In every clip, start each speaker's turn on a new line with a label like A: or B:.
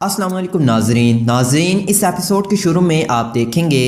A: अस्सलाम वालेकुम नाजरीन इस एपिसोड के शुरू में आप देखेंगे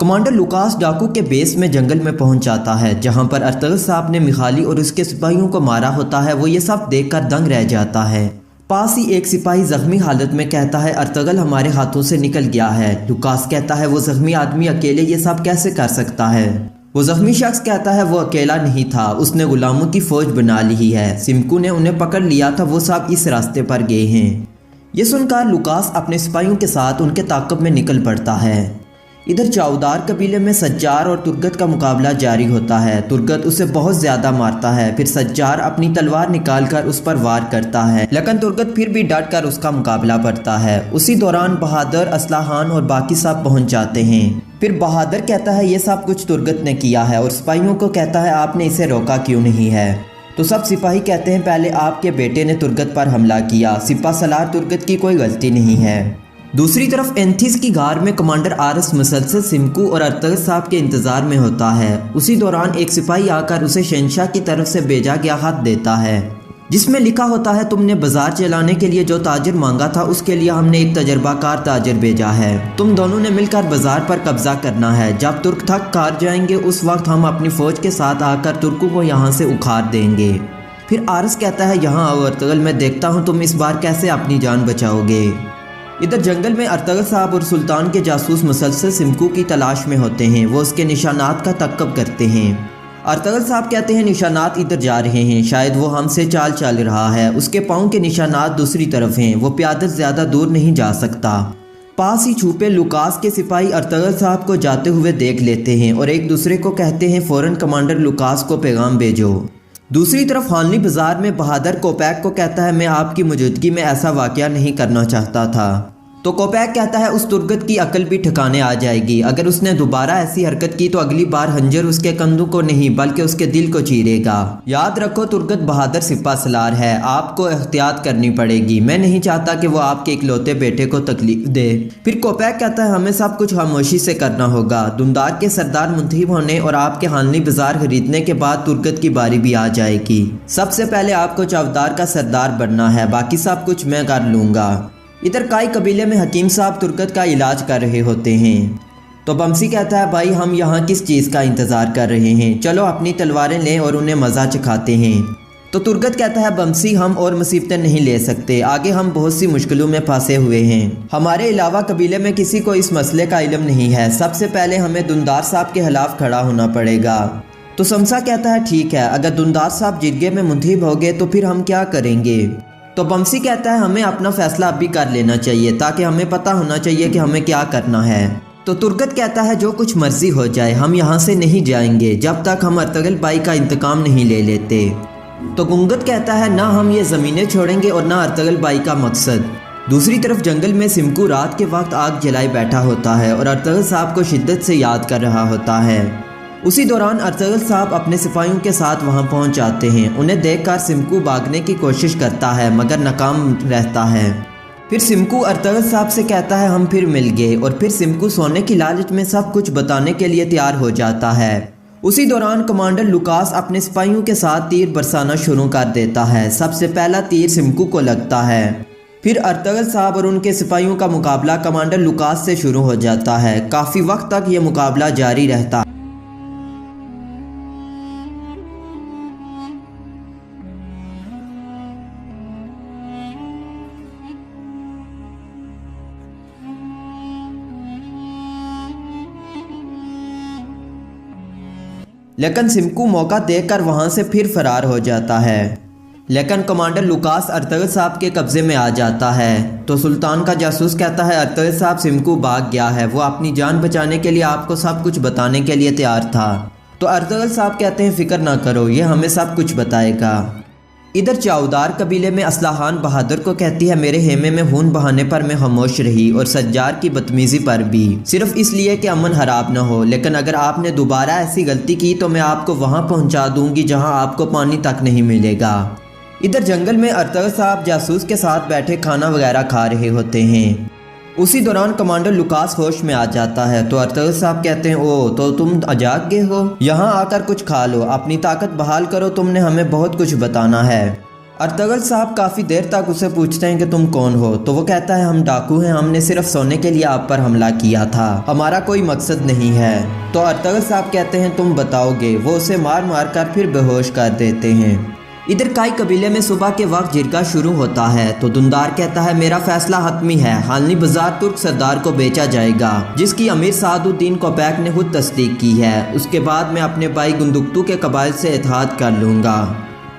A: कमांडर लुकास डाकू के बेस में जंगल में पहुंच जाता है, जहां पर अर्तगल साहब ने मिखाली और उसके सिपाहियों को मारा होता है। वो ये सब देखकर दंग रह जाता है। पास ही एक सिपाही जख्मी हालत में कहता है अर्तगल हमारे हाथों से निकल गया है। लुकास कहता है वो जख्मी आदमी अकेले ये सब कैसे कर सकता है। वो जख्मी शख्स कहता है वो अकेला नहीं था, उसने गुलामों की फौज बना ली है। सिमकू ने उन्हें पकड़ लिया था, वो सब इस रास्ते पर गए हैं। ये सुनकर लुकास अपने सिपाहियों के साथ उनके ताक़ब में निकल पड़ता है। इधर चाउदार कबीले में सज्जार और तुर्गत का मुकाबला जारी होता है। तुर्गत उसे बहुत ज़्यादा मारता है, फिर सज्जार अपनी तलवार निकालकर उस पर वार करता है, लेकिन तुर्गत फिर भी डट कर उसका मुकाबला करता है। उसी दौरान बहादुर, असलाहान और बाकी सब पहुंच जाते हैं। फिर बहादुर कहता है ये सब कुछ तुर्गत ने किया है और सिपाहियों को कहता है आपने इसे रोका क्यों नहीं है। तो सब सिपाही कहते हैं पहले आपके बेटे ने तुर्गत पर हमला किया, सिपा सलार तुर्गत की कोई गलती नहीं है। दूसरी तरफ एंथिस की गार में कमांडर आरस मुसलसल सिमकू और अर्तगल साहब के इंतजार में होता है। उसी दौरान एक सिपाही आकर उसे शहंशाह की तरफ से भेजा गया खत देता है, जिसमें लिखा होता है तुमने बाजार चलाने के लिए जो ताजर मांगा था उसके लिए हमने एक तजर्बाकार ताजर भेजा है। तुम दोनों ने मिलकर बाजार पर कब्जा करना है। जब तुर्क थक हार जाएंगे उस वक्त हम अपनी फौज के साथ आकर तुर्कों को यहाँ से उखाड़ देंगे। फिर आरस कहता है यहाँ आओ अर्तगल, मैं देखता हूँ तुम इस बार कैसे अपनी जान बचाओगे। इधर जंगल में अर्तगल साहब और सुल्तान के जासूस मुसलसल सिमकू की तलाश में होते हैं। वो उसके निशानात का तक्कब करते हैं। अर्तगल साहब कहते हैं निशानात इधर जा रहे हैं, शायद वो हमसे चाल चल रहा है। उसके पाँव के निशानात दूसरी तरफ हैं, वो प्यादल ज़्यादा दूर नहीं जा सकता। पास ही छुपे लुकास के सिपाही अर्तगल साहब को जाते हुए देख लेते हैं और एक दूसरे को कहते हैं फ़ौरन कमांडर लुकास को पैगाम भेजो। दूसरी तरफ हानली बाजार में बहादुर कोपैक को कहता है मैं आपकी मौजूदगी में ऐसा वाक़या नहीं करना चाहता था। तो कोपैक कहता है उस तुर्गत की अकल भी ठिकाने आ जाएगी, अगर उसने दोबारा ऐसी हरकत की तो अगली बार हंजर उसके कंधों को नहीं बल्कि उसके दिल को चीरेगा। याद रखो तुर्गत बहादुर सिपा सलार है, आपको एहतियात करनी पड़ेगी। मैं नहीं चाहता कि वो आपके इकलौते बेटे को तकलीफ दे। फिर कोपैक कहता है हमें सब कुछ खामोशी से करना होगा। दुमदार के सरदार मुंतखब होने और आपके हानली बाजार खरीदने के बाद तुर्गत की बारी भी आ जाएगी। सबसे पहले आपको चौदार का सरदार बनना है, बाकी सब कुछ मैं कर लूँगा। इधर काई कबीले में हकीम साहब तुर्गत का इलाज कर रहे होते हैं। तो बमसी कहता है भाई हम यहाँ किस चीज़ का इंतज़ार कर रहे हैं, चलो अपनी तलवारें लें और उन्हें मज़ा चखाते हैं। तो तुर्गत कहता है बमसी हम और मुसीबतें नहीं ले सकते, आगे हम बहुत सी मुश्किलों में फंसे हुए हैं। हमारे अलावा कबीले में किसी को इस मसले का इल्म नहीं है। सबसे पहले हमें दुंदार साहब के खिलाफ खड़ा होना पड़ेगा। तो समसा कहता है ठीक है, अगर दुंदार साहब जिरगे में मुंतखब हो गए तो फिर हम क्या करेंगे। तो बमसी कहता है हमें अपना फैसला अभी कर लेना चाहिए ताकि हमें पता होना चाहिए कि हमें क्या करना है। तो तुर्गत कहता है जो कुछ मर्जी हो जाए हम यहाँ से नहीं जाएंगे जब तक हम अर्तगल भाई का इंतकाम नहीं ले लेते। तो गुंगत कहता है ना हम ये ज़मीनें छोड़ेंगे और ना अर्तगल भाई का मकसद। दूसरी तरफ जंगल में सिमकू रात के वक्त आग जलाए बैठा होता है और अर्तगल साहब को शिद्दत से याद कर रहा होता है। उसी दौरान अर्तगल साहब अपने सिपाहियों के साथ वहां पहुंच जाते हैं। उन्हें देखकर सिमकू भागने की कोशिश करता है मगर नाकाम रहता है। फिर सिमकू अर्तगल साहब से कहता है हम फिर मिल गए और फिर सिमकू सोने की लालच में सब कुछ बताने के लिए तैयार हो जाता है। उसी दौरान कमांडर लुकास अपने सिपाहियों के साथ तीर बरसाना शुरू कर देता है। सबसे पहला तीर सिमकू को लगता है। फिर अर्तगल साहब और उनके सिपाहियों का मुकाबला कमांडर लुकास से शुरू हो जाता है। काफ़ी वक्त तक ये मुकाबला जारी रहता है। लेकिन सिमकू मौका देखकर वहां से फिर फरार हो जाता है। लेकिन कमांडर लुकास अर्तगल साहब के कब्जे में आ जाता है। तो सुल्तान का जासूस कहता है अर्तगल साहब सिमकू भाग गया है, वो अपनी जान बचाने के लिए आपको सब कुछ बताने के लिए तैयार था। तो अर्तगल साहब कहते हैं फिक्र ना करो, ये हमें सब कुछ बताएगा। इधर चाउदार कबीले में असलाहान बहादुर को कहती है मेरे हेमे में खून बहाने पर मैं खामोश रही और सज्जार की बदतमीजी पर भी, सिर्फ इसलिए कि अमन खराब न हो। लेकिन अगर आपने दोबारा ऐसी गलती की तो मैं आपको वहां पहुंचा दूंगी जहां आपको पानी तक नहीं मिलेगा। इधर जंगल में अर्तगल साहब जासूस के साथ बैठे खाना वगैरह खा रहे होते हैं। उसी दौरान कमांडर लुकास होश में आ जाता है। तो अर्तगल साहब कहते हैं ओ तो तुम जाग गए हो, यहाँ आकर कुछ खा लो, अपनी ताकत बहाल करो, तुमने हमें बहुत कुछ बताना है। अर्तगल साहब काफ़ी देर तक उसे पूछते हैं कि तुम कौन हो, तो वो कहता है हम डाकू हैं, हमने सिर्फ सोने के लिए आप पर हमला किया था, हमारा कोई मकसद नहीं है। तो अर्तगल साहब कहते हैं तुम बताओगे। वो उसे मार मार कर फिर बेहोश कर देते हैं। इधर काई कबीले में सुबह के वक्त जिरगा शुरू होता है तो दुंदार कहता है मेरा फैसला हतमी है, हालनी बाजार तुर्क सरदार को बेचा जाएगा, जिसकी अमीर सादुद्दीन कोपैक ने खुद तस्दीक की है। उसके बाद मैं अपने भाई गुंदुक्तू के कबाइल से इत्तेहाद कर लूँगा।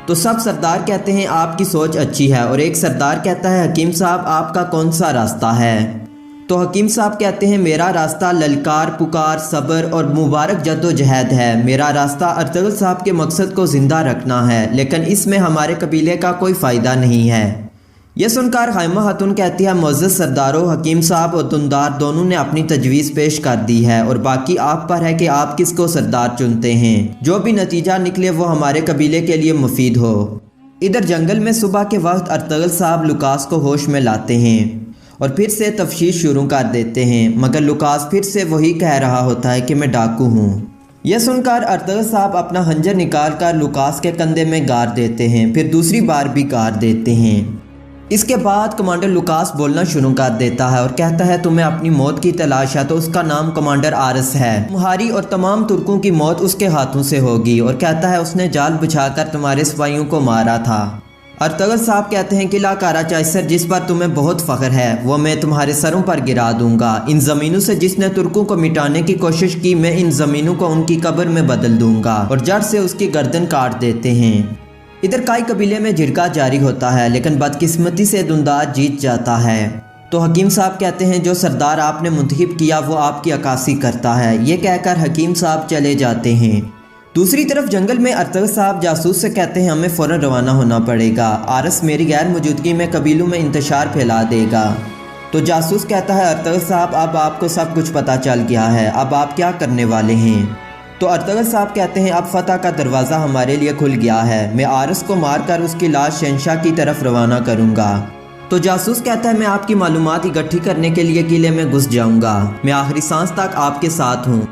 A: तो सब सरदार कहते हैं आपकी सोच अच्छी है, और एक सरदार कहता है हकीम साहब आपका कौन सा रास्ता है। तो हकीम साहब कहते हैं मेरा रास्ता ललकार, पुकार, सब्र और मुबारक जद्दोजहद है। मेरा रास्ता अर्तगल साहब के मकसद को ज़िंदा रखना है, लेकिन इसमें हमारे कबीले का कोई फ़ायदा नहीं है। यह सुनकर खाइमा खातून कहती है मुअज़्ज़ज़ सरदारों, हकीम साहब और दुंदार दोनों ने अपनी तजवीज़ पेश कर दी है, और बाकी आप पर है कि आप किसको सरदार चुनते हैं। जो भी नतीजा निकले वो हमारे कबीले के लिए मुफीद हो। इधर जंगल में सुबह के वक्त अर्तगल साहब लुकास को होश में लाते हैं और फिर से तफ्शीश शुरू कर देते हैं, मगर लुकास फिर से वही कह रहा होता है कि मैं डाकू हूँ। यह सुनकर अर्तगल साहब अपना हंजर निकाल कर लुकास के कंधे में गाड़ देते हैं, फिर दूसरी बार भी गाड़ देते हैं। इसके बाद कमांडर लुकास बोलना शुरू कर देता है और कहता है तुम्हें अपनी मौत की तलाश है, तो उसका नाम कमांडर आरस है। तुम्हारी और तमाम तुर्कों की मौत उसके हाथों से होगी, और कहता है उसने जाल बिछाकर तुम्हारे सिपाहियों को मारा था। अर्तगल साहब कहते हैं किला काराचाइसर जिस पर तुम्हें बहुत फ़ख्र है वो मैं तुम्हारे सरों पर गिरा दूंगा। इन ज़मीनों से जिसने तुर्कों को मिटाने की कोशिश की, मैं इन ज़मीनों को उनकी कब्र में बदल दूंगा, और जड़ से उसकी गर्दन काट देते हैं। इधर काई कबीले में जिरगा जारी होता है, लेकिन बदकिस्मती से दुंदार जीत जाता है। तो हकीम साहब कहते हैं जो सरदार आपने मुंतखब किया वो आपकी अक्कासी करता है। ये कहकर हकीम साहब चले जाते हैं। दूसरी तरफ जंगल में अर्तगल साहब जासूस से कहते हैं हमें फ़ौरन रवाना होना पड़ेगा, आरस मेरी गैर मौजूदगी में कबीलों में इंतशार फैला देगा। तो जासूस कहता है अर्तगल साहब अब आपको सब कुछ पता चल गया है, अब आप क्या करने वाले हैं। तो अर्तगल साहब कहते हैं अब फतह का दरवाज़ा हमारे लिए खुल गया है, मैं आरस को मारकर उसकी लाश शहंशाह की तरफ रवाना करूँगा। तो जासूस कहता है मैं आपकी मालूमात इकट्ठी करने के लिए किले में घुस जाऊँगा, मैं आखिरी सांस तक आपके साथ हूँ।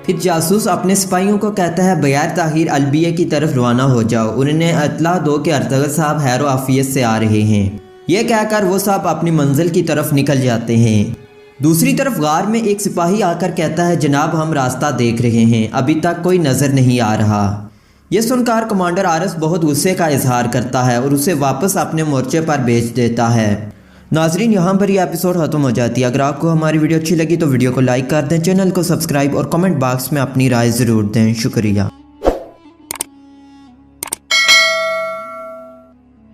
A: फिर जासूस अपने सिपाहियों को कहता है बगैर ताखीर अलबिया की तरफ रवाना हो जाओ, उन्हें इत्तला दो कि अर्तगल साहब हैरो आफियत से आ रहे हैं। यह कहकर वो सब अपनी मंजिल की तरफ निकल जाते हैं। दूसरी तरफ गार में एक सिपाही आकर कहता है जनाब हम रास्ता देख रहे हैं, अभी तक कोई नज़र नहीं आ रहा। यह सुनकर कमांडर आरस बहुत गुस्से का इजहार करता है और उसे वापस अपने मोर्चे पर भेज देता है। नाजरीन यहाँ पर यह एपिसोड ख़त्म हो जाती है। अगर आपको हमारी वीडियो अच्छी लगी तो वीडियो को लाइक कर दें, चैनल को सब्सक्राइब और कमेंट बॉक्स में अपनी राय ज़रूर दें। शुक्रिया।